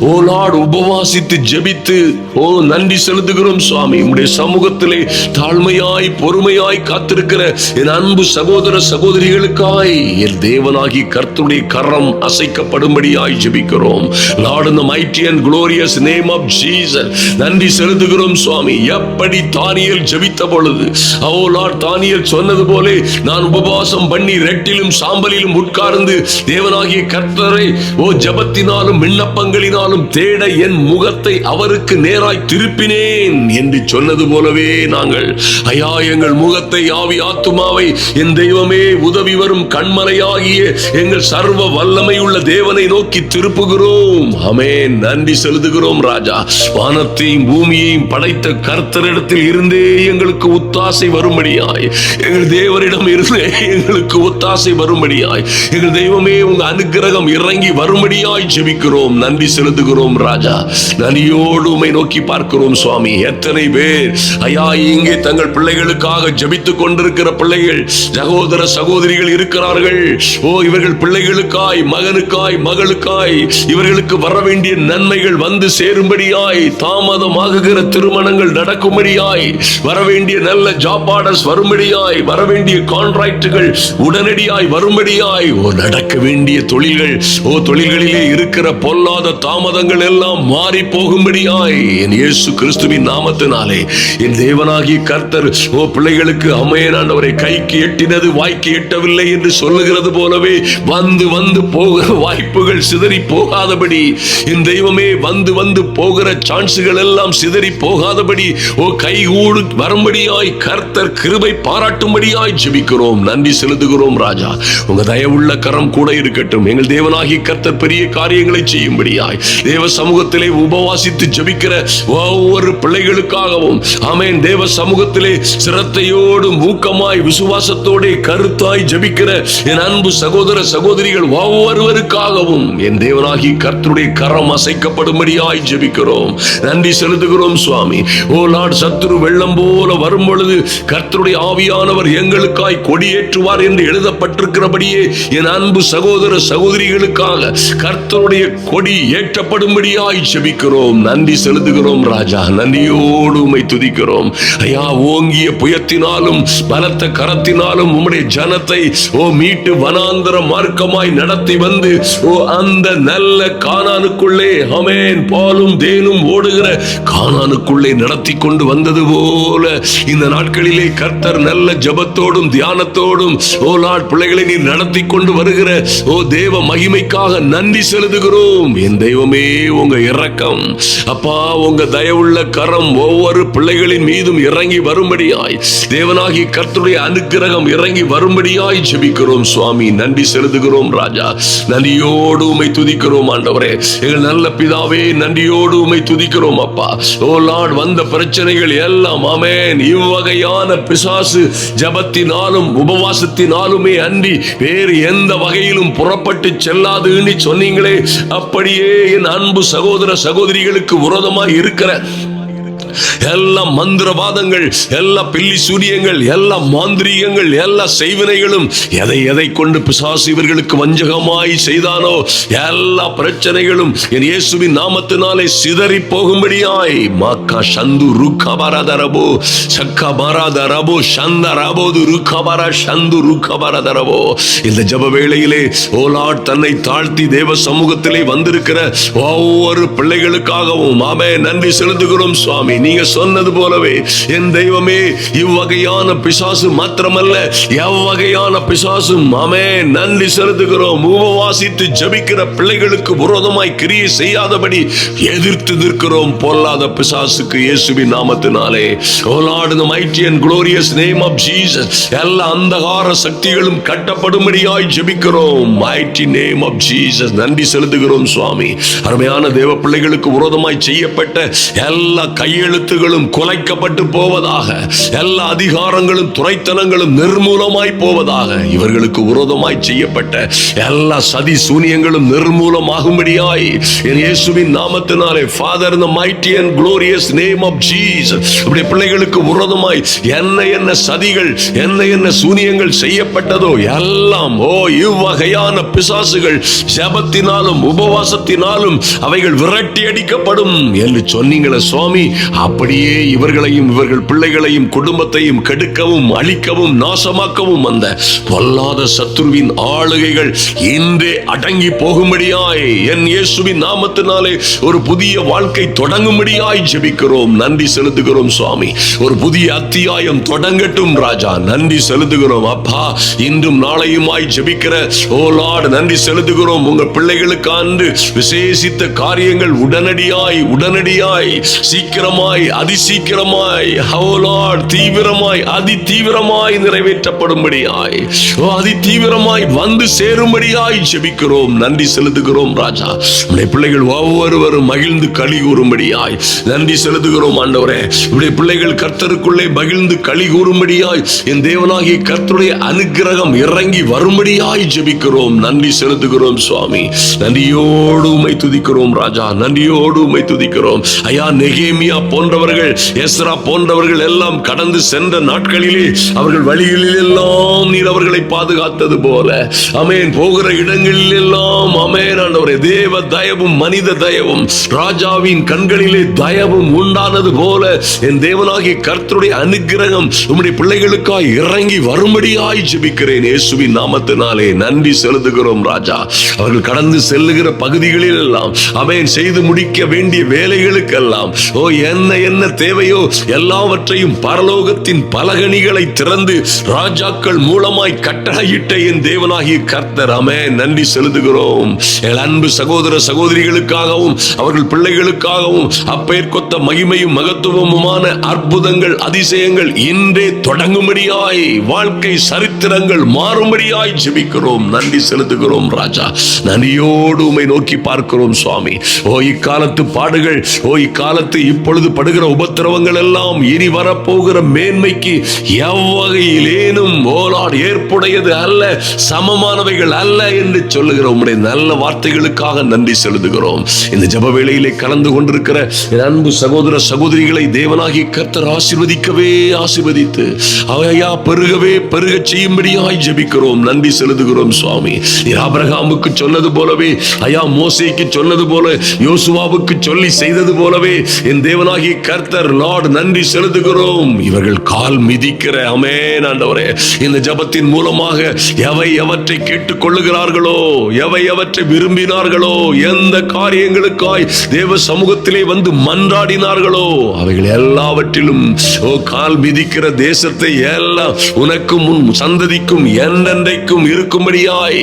ஓ லார்ட், உபவாசித்து ஜெபித்து ஓ நன்றி செலுத்துகிறோம் சுவாமி. உம்முடைய சமூகத்திலே தாழ்மையாய் பொறுமையாய் காத்திருக்கிற என் அன்பு சகோதர சகோதரிகளுக்காய் என் தேவனாகி கர்த்தருடைய கரம் அசைக்கப்படும்படியாய் ஜெபிக்கிறோம். Lord, in the mighty and glorious name of Jesus, நன்றி செலுத்துகிறோம் சுவாமி. எப்படி தானியேல் ஜெபித்த பொழுது, ஓ லார்ட், தானியேல் சொன்னது போல நான் உபவாசம் பண்ணி ரெட்டிலும் சாம்பலிலும் உட்கார்ந்து தேவனாகிய கர்த்தரை ஓ ஜபத்தினாலும் விண்ணப்பங்களினாலும் தேட என் முகத்தை அவருக்கு நேராய் திருப்பினேன் என்று சொன்னது போலவே நாங்கள் ஐயா எங்கள் முகத்தை, ஆவி ஆத்துமாவை என் தெய்வமே உதவி வரும் கண்மலையாகிய எங்கள் சர்வ வல்லமை உள்ள தேவனை நோக்கி திருப்புகிறோம். ஆமென். நன்றி செலுத்துகிறோம் ராஜா. வானத்தையும் பூமியையும் படைத்த கர்த்தரிடத்தில் இருந்தே எங்களுக்கு ஒத்தாசை வரும்படியாய், எங்கள் தேவரிடம் இருந்தே எங்களுக்கு ஒத்தாசை வரும்படியாய், எங்கள் தெய்வமே உங்க அனுக்கிரகம் இறங்கி வரும்படியாய் ஜெபிக்கிறோம். நன்றி செலுத்துகிறோம் ராஜா. நன்றியோடு உம்மை நோக்கி பார்க்கிறோம் சுவாமி. எத்தனை பேர் ஐயா இங்கே தங்கள் பிள்ளைகளுக்காக ஜெபித்துக் கொண்டிருக்கிற பிள்ளைகள், சகோதர சகோதரிகள் இருக்கிறார்கள். ஓ, இவர்கள் பிள்ளைகளுக்காய், மகனுக்காய், மகளுக்காய் இவர்களுக்கு வர வேண்டிய நன்மைகள் வந்து சேரும்படியாய், தாமதமாகுகிற திருமணங்கள் நடக்கும்படியாய், வர வேண்டிய நல்ல ஜாப் ஆர்டர்ஸ் வரும்படியாய், வர வேண்டிய கான்ட்ராக்டுகள் உடனடியாய் வரும்படியாய், ஓ நடக்க வேண்டிய தொழில்கள், ஓ தொழில்களிலே இருக்கிற பொல்லாத தாமதங்கள் எல்லாம் மாறி போகும்படியாய் என் இயேசு கிறிஸ்துவின் நாமத்தினாலே என் தேவனாகிய கர்த்தர் ஓ பிள்ளைகளுக்கு அமேனாண்டவரை கைக்கு எட்டினது வாய்க்கு எட்டவில்லை என்று சொல்லுகிறது போலவே வந்து வந்து போகிற வாய்ப்புகள் சிதறி போகாதபடி, என் தெய்வமே வந்து வந்து போகிற சான்ஸுகள் எல்லாம் சிதறி போகாதபடி ஓ கைகூடு வரும்படியாய் கர்த்தர் கிருபை பாராட்டும்படியாய் ஜெபிக்கிறோம். நன்றி செலுத்துகிறோம் ராஜா. உங்க தயவுள்ள கரம் கூட இருக்கட்டும். எங்கள் தேவனாகிய கர்த்தர் பெரிய காரியங்களை செய்யும்படியாய் தேவ சமூகத்திலே உபவாசித்து ஜெபிக்கிற ஒவ்வொரு பிள்ளைகளுக்காகவும் ஆமென், தேவ சமூகத்திலே சிரத்தையோடு மூக்கமாய் விசுவாசத்தோடு கருத்தாய் ஜெபிக்கிற என் அன்பு சகோதர சகோதரிகள் ஒவ்வொருவருக்காகவும் என் தேவனாகி கர்த்தருடைய கரம் அசைக்கப்படும்படியாய் ஜெபிக்கிறோம். நன்றி செலுத்துகிறோம் சுவாமி. ஓ லார்ட், சத்துரு வெள்ளம் போல வரும் பொழுது கர்த்தருடைய ஆவியானவர் எங்களுக்காய் கொடியேற்றுவார் என்று எழுதப்பட்டிருக்கிறபடியே என் அன்பு சகோதர சகோதரிகளுக்காக கர்த்தருடைய கொடி ஏற்றப்படும்படியாய் ஜெபிக்கிறோம். நன்றி செலுத்துகிறோம் ராஜா. நன்றியோடு உம்மை துதிக்கிறோம் ஐயா. ஓங்கிய புயத்தினாலும் பலத்த கரத்தினாலும் உம்முடைய ஜனத்தை ஓ மீட்டு வனாந்தர மார்க்கமாய் நடத்தி வந்து ஓ அந்த நல்ல கானானுக்குள்ளே ஆமென் பாலும் தேனும் ஓடுகிற கானானுக்குள்ளே நடத்தி கொண்டு வந்தது போல இந்த நாட்களிலே கர்த்தர் நல்ல ஜபத்தோடும் தியானத்தோடும் ஓ லார்ட் பிள்ளைகளை நீர் நடத்தி கொண்டு வருகிற ஓ தேவ மகிமைக்காக நன்றி செலுத்துகிறோம். என் தெய்வமே, உங்க இரக்கம் அப்பா, உங்க தயவுள்ள கரம் ஒவ்வொரு பிள்ளைகளின் மீதும் இறங்கி வரும்படியாய், தேவனாகி கர்த்தருடைய அனுக்கிரகம் இறங்கி வரும்படியாய் ஜெபிக்கிறோம் சுவாமி. நன்றி செலுத்துகிறோம் ராஜா. நன்றியோடு உம்மை துதிக்கிறோம் ஆண்டவரே. எங்கள் நல்ல பிதாவே, நன்றியோடு உம்மை துதிக்கிறோம் அப்பா. ஓ லார்ட், வந்த பிரச்சனைகள் எல்லாம் ஆமென் இவ்வகையான பிசாசு ஜபத்தினாலும் உபவாசத்தினாலுமே அன்றி வேறு எந்த வகையிலும் புற புறப்பட்டு செல்லாதுன்னு சொன்னீங்களே, அப்படியே என் அன்பு சகோதர சகோதரிகளுக்கு விரோதமாய் இருக்கிற எல்லா மந்திரவாதங்கள், எல்லா பில்லி சூரியங்கள், எல்லா மாந்திரீகங்கள், எல்லா செய்வினைகளும் எதை எதை கொண்டு பிசாசு இவர்களுக்கு வஞ்சகமாய் செய்தானோ எல்லா பிரச்சனைகளும் என் இயேசுவின் நாமத்தினாலே சிதறி போகும்படியாய் மாக்கா சந்து ருக்கபரதரபோ சக்கபரதரபோ சந்தரபோது ருக்கபர சந்து ருக்கபரதரபோ. இந்த ஜெப வேளையிலே ஓ லார்ட், தன்னை தாழ்த்தி தேவ சமூகத்திலே வந்திருக்கிற ஒவ்வொரு பிள்ளைகளுக்காகவும் ஆமென் நன்றி செலுத்துகிறோம் சுவாமி. நீங்க சொன்னது போலவே என் தெய்வமே, இவ்வகையான பிசாசு மாத்திரமல்ல, எவ்வகையான பிசாசும் ஆமென் நன்றி செலுத்துகிறோம். உபவாசித்து ஜெபிக்கிற பிள்ளைகளுக்கு விரோதமாய் கிரியை செய்யாதபடி எதிர்த்து நிற்கிறோம் பொல்லாத பிசாசுக்கு இயேசுவின் நாமத்தினாலே. O Lord, in the mighty and glorious name of Jesus, எல்லா அந்தகார சக்திகளும் கட்டப்படும்படியாய் ஜெபிக்கிறோம். mighty name of Jesus. நன்றி செலுத்துகிறோம் சுவாமி. அருமையான தேவ பிள்ளைகளுக்கு விரோதமாய் செய்யப்பட்ட எல்லா கையெழுத்துகளும் குலைக்கப்பட்டு போவதாக, எல்லா அதிகாரங்களும் துரைத்தனங்களும் நிர்மூலமாய் போவதாக, இவர்களுக்கு விரோதமாய் செய்யப்பட்ட எல்லா சதி சூனியங்களும் நிர்மூலமாகும்படியாய் என் இயேசுவின் நாமத்தினாலே Father, in the mighty and glorious name of Jesus, இப்படி பிள்ளைகளுக்கு விரோதமாய் என்ன சதிகள், என்ன சூனியங்கள் செய்யப்பட்டதோ எல்லாம் இவ்வகையான பிசாசுகள் ஜெபத்தினாலும் உபவாசத்தினாலும் அவைகள் விரட்டி அடிக்கப்படும் என்று சொன்னீங்களே சுவாமி. அப்படியே இவர்களையும் இவர்கள் பிள்ளைகளையும் குடும்பத்தையும் கெடுக்கவும் அழிக்கவும் நாசமாக்கவும் அந்த பொல்லாத சத்துருவின் ஆளுகைகள் இன்றே அடங்கி போகும்படியாய் என் இயேசுவின் நாமத்தினாலே ஒரு புதிய வாழ்க்கை தொடங்கும்படியாய் ஜெபிக்கிறோம். நன்றி செலுத்துகிறோம் சுவாமி. ஒரு புதிய அத்தியாயம் தொடங்கட்டும் ராஜா. நன்றி செலுத்துகிறோம் அப்பா. இன்றும் நாளையுமாய் ஜெபிக்கிற ஓ லார்ட் நன்றி செலுத்துகிறோம். உங்க பிள்ளைகளுக்கு அன்று விசேஷித்த காரியங்கள் உடனடியாய் சீக்கிரமாய் அதிசீக்கிரமாய் ஓ லார்ட் தீவிரமாய் அதி தீவிரமாய் நிறைவேற்றப்படும்படியாய் அதி தீவிரமாய் வந்து சேரும்படியாய் ஜெபிக்கிறோம். நன்றி செலுத்துகிறோம் ராஜா. உடைய பிள்ளைகள் ஒவ்வொருவரும் மகிழ்ந்து களி கூறும்படியாய் நன்றி செலுத்துகிறோம் ஆண்டவரே. உடைய பிள்ளைகள் கர்த்தருக்குள்ளே மகிழ்ந்து களி கூறும்படியாய் என் தேவனாகிய கர்த்தருடைய அனுக்கிரகம் இறங்கி வரும்படியாய் ஜெபிக்கிறோம். நன்றி செலுத்துகிறோம் சுவாமி. நன்றியோடு உம்மை துதிக்கிறோம் ராஜா. நன்றியோடு உம்மை துதிக்கிறோம் ஐயா. நெகேமியா போன்றவர்கள், எஸ்ரா போன்றவர்கள் எல்லாம் கடந்து சென்ற நாட்களிலே அவர்கள் வழிகளில் எல்லாம் நீர் அவர்களை பாதுகாத்தது போல ஆமென், போகிற இடங்களில் எல்லாம் ஆமென் ஆண்டவரே, தேவ தயவும் மனித தயவும் ராஜாவின் கண்களிலே தயவும் உண்டானது போல என் தேவனாகிய கர்த்தருடைய அனுக்கிரகம் உம்முடைய பிள்ளைகளுக்காய் இறங்கி வரும்படியாய் ஜெபிக்கிறேன் இயேசுவின் நாமத்தினாலே. நன்றி செலுத்துகிறோம் ராஜா. அவர்கள் கடந்து செல்லுகிற பகுதிகளில் எல்லாம் ஆமென் செய்து முடிக்க வேண்டிய வேலைகளுக்கெல்லாம் என்ன தேவையோ எல்லாவற்றையும் பரலோகத்தின் பலகணிகளை திறந்து ராஜாக்கள் மூலமாய் கட்டளையிட்ட என் தேவனாகிய கர்த்தர் ஆமென் நன்றி செலுத்துகிறோம். என் அன்பு சகோதர சகோதரிகளுக்காகவும் அவர்கள் பிள்ளைகளுக்காகவும் அப்பேற்கொத்த மகிமையும் மகத்துவமுமான அற்புதங்கள் அதிசயங்கள் இன்றே தொடங்கும்படியாய் வாழ்க்கை சரித்திரங்கள் மாறும்படியாய் ஜெபிக்கிறோம். நன்றி செலுத்துகிறோம் ராஜா. நன்றியோடு உம்மை நோக்கி பார்க்கிறோம் சுவாமி. இக்காலத்து பாடுகள், இக்காலத்து இப்பொழுது படுகிற உபத்திரவங்கள் எல்லாம் இனி வரப்போகிற மேன்மைக்கு எவ்வகையிலேனும் ஓலாட் ஏற்புடையது அல்ல, சமமானவைகள் அல்ல என்று சொல்லுகிற உம்முடைய நல்ல வார்த்தைகளுக்காக நன்றி செலுத்துகிறோம். இந்த ஜெப வேளையிலே கலந்து கொண்டிருக்கிற என் அன்பு சகோதர சகோதரிகளை தேவனாகிய கர்த்தர் ஆசீர்வதித்து அவையா பெருக செய்யும்படியாய் ஜெபிக்கிறோம். நன்றி செலுத்துகிறோம் சுவாமி. ஆபிரகாமுக்கு சொன்னது போலவே ஐயா, மோசேக்கு சொன்னது போல, யோசுவாவுக்கு சொல்லி செய்தது போலவே என் தேவனாகிய கர்த்தர் லார்ட் நன்றி செலுத்துகிறோம். இவர்கள் கால் மிதிக்கிற ஆமென் ஆண்டவரே, இந்த ஜெபத்தின் மூலமாக எவற்றை கேட்டுக் கொள்ளுகிறார்களோ, எவற்றை விரும்பினார்களோ, எந்த காரியங்களுக்காய் தேவ சமூகத்திலே வந்து மன்றாடினார்களோ அவைகள் எல்லாவற்றிலும் கால் மிதிக்கிற தேசத்தை எல்லாம் உனக்கும் உன் சந்ததிக்கும் என்றென்றைக்கும் இருக்கும்படியாய்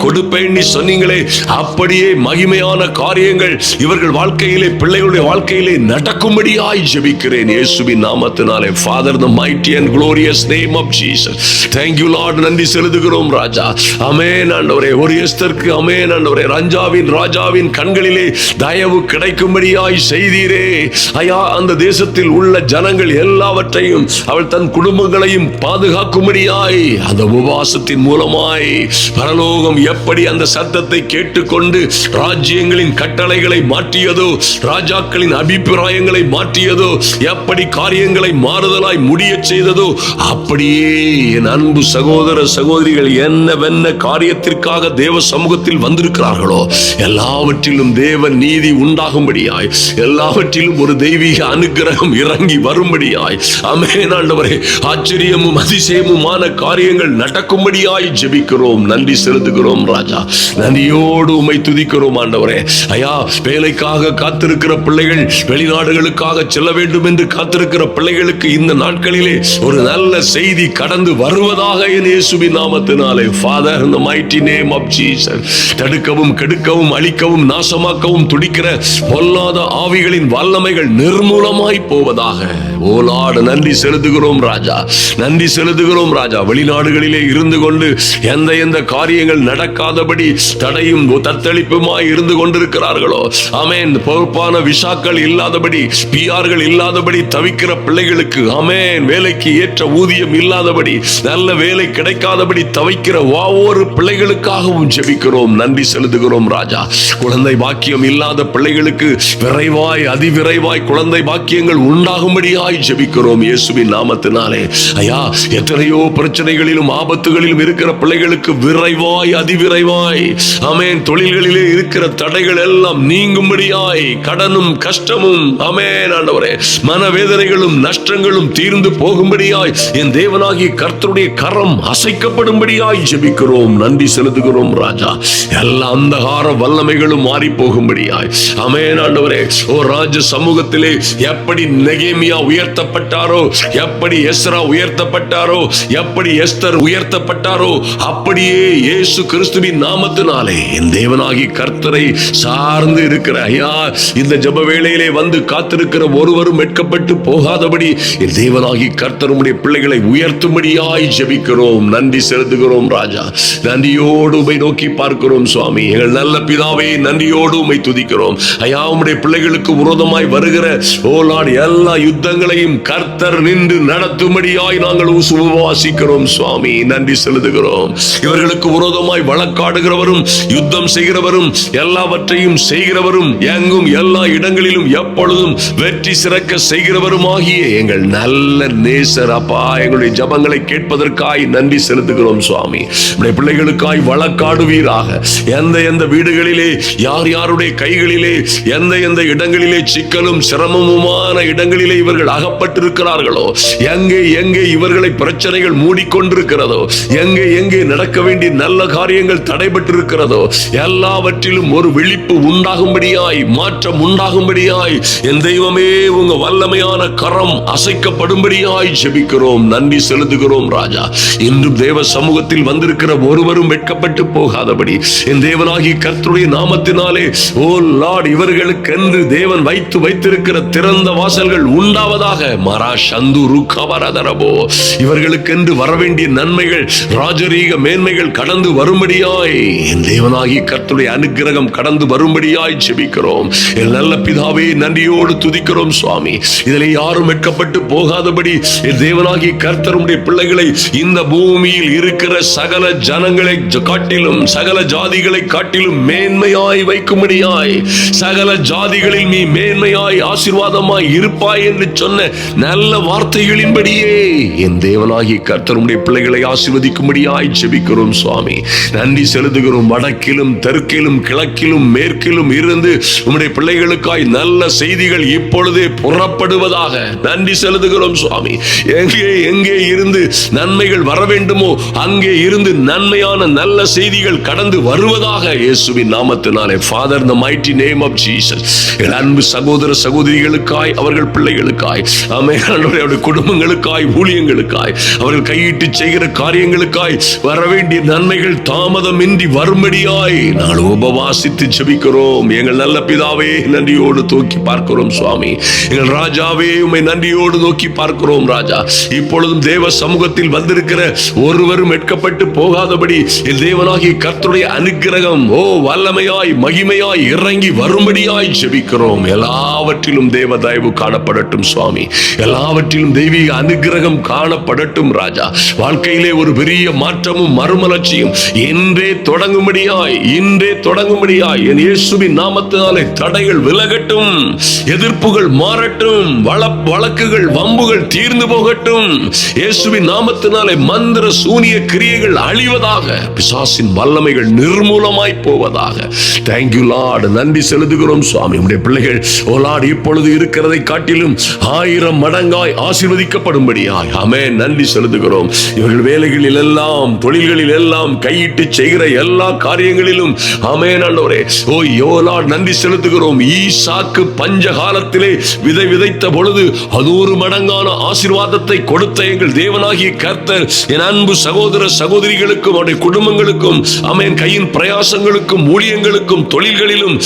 கொடுப்பேன் சொன்னீங்களே, அப்படியே மகிமையான காரியங்கள் இவர்கள் வாழ்க்கை வாழ்க்கையிலே, பிள்ளைகளுடைய வாழ்க்கையிலே நடக்கும்படியாய் ஜெபிக்கிறேன் இயேசுவின் நாமத்தினாலே. Father, the mighty and glorious name of Jesus. Thank you Lord. நன்றி செலுத்துகிறோம் ராஜா. ஆமென் ஆண்டவரே. ஒரு எஸ்தருக்கு ஆமென் ஆண்டவரே, ராஜாவின் கண்களிலே தயவு கிடைக்கும்படியாய் செய்தீரே ஐயா. அந்த தேசத்தில் உள்ள ஜனங்கள் எல்லாவற்றையும் அவள் தன் குடும்பங்களையும் பாதுகாக்கும்படியாய் அந்த உபவாசத்தின் மூலமாய் பரலோகம் எப்படி அந்த சத்தத்தை கேட்டுக்கொண்டு ராஜ்யங்களின் கட்டளைகளை மாற்றியதோ, ராஜாக்களின் அபிப்பிராயங்களை மாற்றியதோ, எப்படி காரியங்களை மாறுதலாய் முடிய செய்ததோ, அப்படியே என் அன்பு சகோதர சகோதரிகள் என்னவென்ன காரியத்திற்காக தேவ சமூகத்தில் வந்திருக்கிறார்களோ எல்லாவற்றிலும் தேவ நீதி உண்டாகும்படியாய், எல்லாவற்றிலும் ஒரு தெய்வீக அனுக்கிரகம் இறங்கி வரும்படியாய், ஆமென் ஆண்டவரே, ஆச்சரியமும் அதிசயமுமான காரியங்கள் நடக்கும்படியாய் ஜெபிக்கிறோம். நன்றி செலுத்துகிறோம் ராஜா. நன்றியோடு உம்மை துதிக்கிறோம் ஆண்டவரே. ஐயா, வேலைக்காக காத்திருக்கிற பிள்ளைகள், வெளிநாடுகளுக்காக செல்ல வேண்டும் என்று காத்திருக்கிற பிள்ளைகளுக்கு இந்த நாட்களிலே ஒரு நல்ல செய்தி கடந்து வருவதாக என் இயேசுவின் நாமத்தினாலே. Father, in the mighty name of Jesus, தடுக்கவும் கெடுக்கவும் அழிக்கவும் நாசமாக்கவும் துடிக்கிற பொல்லாத ஆவிகளின் வல்லமைகள் நிர்மூலமாய் போவதாக. ஓ லார்ட், நன்றி செலுத்துகிறோம் ராஜா. நன்றி செலுத்துகிறோம் ராஜா. வெளிநாடுகளிலே இருந்து கொண்டு எந்த காரியங்கள் நடக்காதபடி தடையும் தத்தளிப்புமாய் இருந்து கொண்டிருக்கிறார்களோ, ஆமென், பொறுப்பான விசாக்கள் இல்லாதபடி, பிஆர்கள் இல்லாதபடி தவிக்கிற பிள்ளைகளுக்கு, ஆமென், வேலைக்கு ஏற்ற ஊதியம் இல்லாதபடி, நல்ல வேலை கிடைக்காதபடி தவிக்கிற ஒவ்வொரு பிள்ளைகளுக்காகவும் ஜெபிக்கிறோம். நன்றி செலுத்துகிறோம் ராஜா. குழந்தை பாக்கியம் இல்லாத பிள்ளைகளுக்கு விரைவாய், அதிவிரைவாய் குழந்தை பாக்கியங்கள் உண்டாகும்படியாய் ஜெபிக்கிறோம் இயேசுவின் நாமத்தினாலே. ஐயா, எத்தனையோ பிரச்சனைகளிலும் ஆபத்துகளிலும் இருக்கிற பிள்ளைகளுக்கு விரைவாய், அதிவிரைவாய், ஆமென், தொழில்களிலே இருக்கிற தடைகள் எல்லாம் நீங்கும்படியாய், கடனும் கஷ்டமும், ஆமென் ஆண்டவரே, மனவேதனைகளும் நஷ்டங்களும் தீர்ந்து போகும்படியாய் என் தேவனாகிய கர்த்தருடைய கரம் அசைக்கப்படும்படியாய் ஜெபிக்கிறோம். நன்றி செலுத்துகிறோம் ராஜா. எல்லா அந்தகார வல்லமைகளும் மாறி போகும்படியாய், ஆமென் ஆண்டவரே. ஓ ராஜ சமூகத்திலே எப்படி நெகேமியா உயர்த்தப்பட்டாரோ, எப்படி எஸ்ரா உயர்த்தப்பட்டாரோ, எப்படி எஸ்தர் உயர்த்தப்பட்டாரோ, அப்படியே இயேசு கிறிஸ்துவின் நாமத்தினாலே என் தேவனாகிய கர்த்தரை சார்ந்து இருக்கிற ஐயா, இந்த ஜெப வேளையிலே வந்து காத்திருக்கிற ஒருவரும் வெட்கப்பட்டு போகாதபடி என் தேவனாகிய கர்த்தருடைய பிள்ளைகளை உயர்த்தும்படியாய் ஜெபிக்கிறோம். நன்றி செலுத்துகிறோம் ராஜா. நன்றியோடு உம்மை நோக்கி பார்க்கிறோம் சுவாமி. எங்கள் நல்ல பிதாவே, நன்றியோடு உம்மை துதிக்கிறோம் ஐயா. உம்முடைய பிள்ளைகளுக்கு விரோதமாய் வருகிற ஓ லார்ட் எல்லா யுத்தங்களையும் கர்த்தர் நின்று நடத்தும்படியாய் நாங்கள் உபவாசிக்கிறோம் சுவாமி. நன்றி செலுத்துகிறோம். இவர்களுக்கு விரோதமாய் வழக்காடுகிறவரும், யுத்தம் செய்கிறவரும், எல்லாவற்றையும் செய்கிறவரும், எங்கும் எல்லா இடங்களிலும் எப்பொழுதும் வெற்றி சிறக்க செய்கிறவருமாகிய எங்கள் நல்ல நேசர் அப்பா, எங்களுடைய ஜபங்களை கேட்பதற்காய் நன்றி செலுத்துகிறோம் சுவாமி. நம்முடைய பிள்ளைகளுக்காய் வழக்காடுவீராக. எந்த வீடுகளிலே, யார் யாருடைய கைகளிலே, எந்த இடங்களிலே சிக்கலும் சிரமமுமான இடங்களிலே இவர்கள் அகப்பட்டிருக்கிறார்களோ, எங்கே இவர்களை பிரச்சனைகள் மூடிக்கொண்டிருக்கிறதோ, எங்கே நடக்க வேண்டிய நல்ல காரியங்கள் தடைபட்டிருக்கிறதோ, எல்லாவற்றிலும் ஒரு விழிப்பு உண்டாகும்படியாய், மாற்றம் உண்டாகும்படியாய் என் தெய்வமே உங்க வல்லமையான கரம் அசைக்கப்படும்படியாய் ஜெபிக்கிறோம். நன்றி செலுத்துகிறோம் ராஜா. இன்றும் தேவ சமூகத்தில் வந்திருக்கிற ஒருவரும் வெட்கப்பட்டு போகாதபடி என் தேவனாகிய கர்த்தருடைய நாமத்தினாலே ஓ லார்ட், இவர்களுக்கென்று தேவன் வைத்திருக்கிற திறந்த வாசல்கள் உண்டாவதாக. மரா சந்து ருக்கவரதரபோ, இவர்களுக்கென்று வரவேண்டிய நன்மைகள், ராஜரீக மேன்மைகள் கடந்து வரும்படியாய் என் தேவனாகிய கர்த்தருடைய அனுக்கிரகம் கடந்து வரும்படியாய் ஜெபிக்கிறோம். என் நல்ல பிதாவே, நன்றியோடு துதிக்கிறோம் சுவாமி. இதில் யாரும் வெட்கப்பட்டு போகாதபடி என் தேவனாகிய கர்த்தருடைய பிள்ளைகளை இந்த பூமியில் இருக்கிற சகல ஜனங்களை காட்டிலும், சகல ஜாதிகளை காட்டிலும் மேன்மையாய் வைக்கும்படியாய், சகல ஜாதிகளில் நீ மேன்மையாய் ஆசீர்வாதமாய் இருப்பாய் என்று சொன்ன நல்ல வார்த்தைகளின்படியே என் தேவனாகிய கர்த்தருடைய பிள்ளைகளை ஆசீர்வதிக்கும்படியாய் ஜெபிக்கிறோம் சுவாமி. நன்றி செலுத்துகிறோம். வடக்கிலும் தெற்கிலும் கிழக்கிலும் மேற்கிலும் இருந்து உம்முடைய பிள்ளைகளுக்காய் நல்ல செய்திகள் இப்பொழுதே புறப்படுவதாக நன்றி செலுத்துகிறோம் சுவாமி. எங்கே இருந்து நன்மைகள் வர வேண்டுமோ அங்கே இருந்து நன்மையான நல்ல செய்திகள் கடந்து வருவதாக இயேசுவின் நாமத்தினாலே. Father, in the mighty name of Jesus, என் அன்பு சகோதர சகோதரிகளுக்காய், அவர்கள் பிள்ளைகளுக்காய், ஆமென் ஆண்டவரே, அவருடைய குடும்பங்களுக்காய், ஊழியங்களுக்காய், அவர்கள் கையிட்டு செய்கிற காரியங்களுக்காய் வரவேண்டிய நன்மைகள் தாமதமின்றி வரும்படியாய் நாங்கள் உபவாசித்து ஜெபிக்கிறோம். எங்கள் நல்ல பிதாவே, நன்றியோடு நோக்கி பார்க்கிறோம் சுவாமி. எங்கள் ராஜாவே, உம்மை நன்றியோடு நோக்கி பார்க்கிறோம் ராஜா. இப்பொழுதும் தேவ சமூகத்தில் வந்திருக்கிற ஒருவரும் வெட்கப்பட்டு போகாதபடி என் தேவனாகிய கர்த்தருடைய அனுக்கிரகம் வல்லமையாய் மகிமையாய் இறங்கி வரும்படியாய் ஜெபிக்கிறோம். எல்லாவற்றிலும் தேவ தயவு காணப்படட்டும் சுவாமி. எல்லாவற்றிலும் தெய்வீக அனுக்கிரகம் காணப்படட்டும் ராஜா. வாழ்க்கையிலே ஒரு பெரிய மாற்றமும் மறுமலர்ச்சியும் இன்றே தொடங்கும்படியாய் என் இயேசுவின் நாமத்தினாலே தடைகள் விலகட்டும், எதிர்ப்புகள் மாறட்டும், வழக்குகள் வம்புகள் தீர்ந்து போகட்டும். இயேசுவின் நாமத்தினாலே மந்திர சூனிய கிரியைகள் அழிவதாக, பிசாசின் வல்லமைகள் நிர்மூலமாய் போவதாக. Thank you Lord. நன்றி செலுத்துகிறோம் சுவாமி. உம்முடைய பிள்ளைகள் ஓ லார்ட் இப்பொழுது இருக்கிறதை காட்டிலும் 1000 மடங்காய் ஆசீர்வதிக்கப்படும்படியாய் ஆமென் நன்றி செலுத்துகிறோம். இவர்கள் வேலைகளில் எல்லாம், தொழில்களில் எல்லாம், கையிட்டு செய்கிற எல்லா காரியங்களிலும் ஆமென் ஆண்டவரே ஓ லார்ட் நன்றி செலுத்துகிறோம். ஈசாக்கு பஞ்ச காலத்திலே விதை விதைத்த பொழுது 100 மடங்கான ஆசீர்வாதத்தை கொடுத்த எங்கள் தேவனாகிய கர்த்தர் என் அன்பு சகோதர சகோதரிகளுக்கும் அவருடைய குடும்பங்களுக்கும் ஆமென் கையின் பிரயாசங்களுக்கும் ஊழியங்களுக்கும் தொழில்களிலும்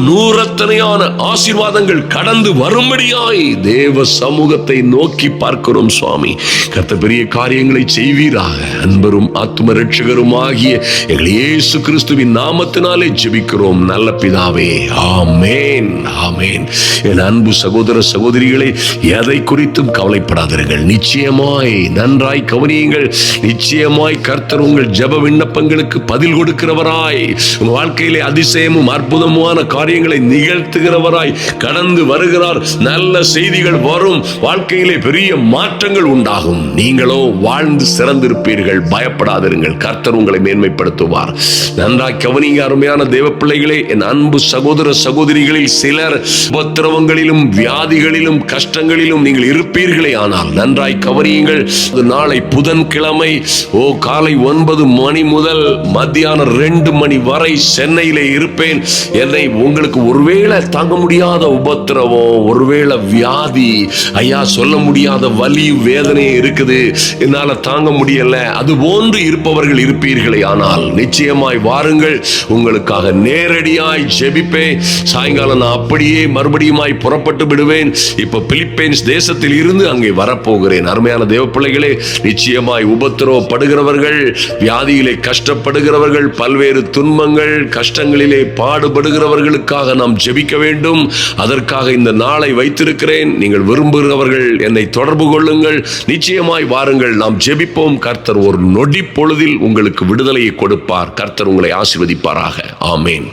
நூறத்தனையான ஆசீர்வாதங்கள் கடந்து வரும்படியாய் தேவ சமூகத்தை நோக்கி பார்க்கிறோம் சுவாமி. கர்த்தர் பெரிய காரியங்களை செய்வீராக. அன்பரும் ஆத்தும ரட்சகரும் ஆகிய எங்கள் இயேசு கிறிஸ்துவின் நாமத்தினாலே ஜெபிக்கிறோம் நல்ல பிதாவே. ஆமென் ஆமென். என் அன்பு சகோதர சகோதரிகளே, எதை குறித்தும் கவலைப்படாதீர்கள். நிச்சயமாய் நன்றாய் கவனியுங்கள். நிச்சயமாய் கர்த்தர் உங்கள் ஜெப விண்ணப்பங்களுக்கு பதில் கொடுக்கிறவராய், உங்கள் வாழ்க்கையிலே அதிசயமும் அற்புதமான காரியங்களை நிகழ்த்துகிறவராய் கடந்து வருகிறார். நல்ல செய்திகள் வரும். வாழ்க்கையிலே பெரிய மாற்றங்கள் உண்டாகும். நீங்களோ வாழ்ந்து சிறந்திருப்பீர்கள். பயப்படாதிருங்கள். கர்த்தர் உங்களை மேன்மைப்படுத்துவார். நன்றாய் கவனிங்க அருமையான தேவ பிள்ளைகளே. என் அன்பு சகோதர சகோதரிகளில் சிலர் உபத்திரவங்களிலும் வியாதிகளிலும் கஷ்டங்களிலும் நீங்கள் இருப்பீர்களே, ஆனால் நன்றாய் கவனியுங்கள். நாளை புதன்கிழமை காலை 9 மணி முதல் மத்தியானம் 2 மணி வரை சென்னையிலே இருப்பேன். என்னை உங்களுக்கு ஒருவேளை தாங்க முடியாத உபத்திரவம், ஒருவேளை வியாதி, ஐயா சொல்ல முடியாத வலி வேதனை இருக்குது, என்னால தாங்க முடியல, அது போன்று இருப்பவர்கள் இருப்பீர்களே, ஆனால் நிச்சயமாய் வாருங்கள். உங்களுக்காக நேரடியாய் ஜெபிப்பேன். சாயங்காலம் நான் அப்படியே மறுபடியுமாய் புறப்பட்டு விடுவேன். இப்ப பிலிப்பைன்ஸ் தேசத்தில் இருந்து அங்கே வரப்போகிறேன். அருமையான தேவ பிள்ளைகளே, நிச்சயமாய் உபத்திரவப்படுகிறவர்கள், வியாதியிலே கஷ்டப்படுகிறவர்கள், பல்வேறு துன்பங்கள் கஷ்டங்களிலே பாடுபடுகிறவர்களுக்காக நாம் ஜெபிக்க வேண்டும். அதற்காக இந்த நாளை வைத்திருக்கிறேன். நீங்கள் விரும்புகிறவர்கள் என்னை தொடர்பு கொள்ளுங்கள். நிச்சயமாய் வாருங்கள், நாம் ஜெபிப்போம். கர்த்தர் ஒரு நொடி பொழுதில் உங்களுக்கு விடுதலையை கொடுப்பார். கர்த்தர் உங்களை ஆசீர்வதிப்பாராக. ஆமென்.